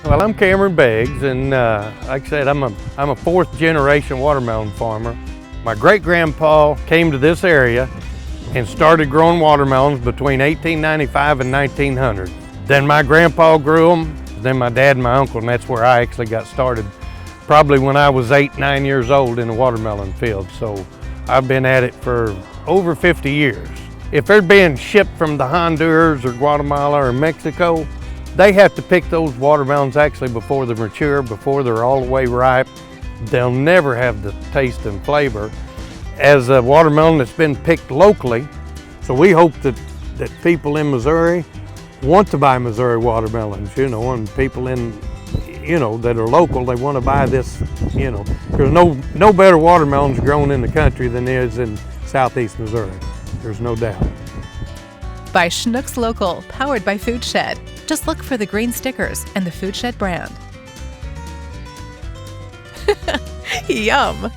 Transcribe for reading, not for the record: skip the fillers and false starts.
Well, I'm Cameron Beggs, and like I said, I'm a fourth generation watermelon farmer. My great-grandpa came to this area and started growing watermelons between 1895 and 1900. Then my grandpa grew them, then my dad and my uncle, and that's where I actually got started, probably when I was 8, 9 years old in the watermelon field. So I've been at it for over 50 years. If they're being shipped from the Honduras or Guatemala or Mexico, they have to pick those watermelons actually before they're mature, before they're all the way ripe. They'll never have the taste and flavor as a watermelon that's been picked locally. So we hope that people in Missouri want to buy Missouri watermelons, and people in, that are local, they want to buy this, There's no better watermelons grown in the country than there is in southeast Missouri. There's no doubt. By Schnucks Local, powered by Food Shed. Just look for the green stickers and the Food Shed brand. Yum!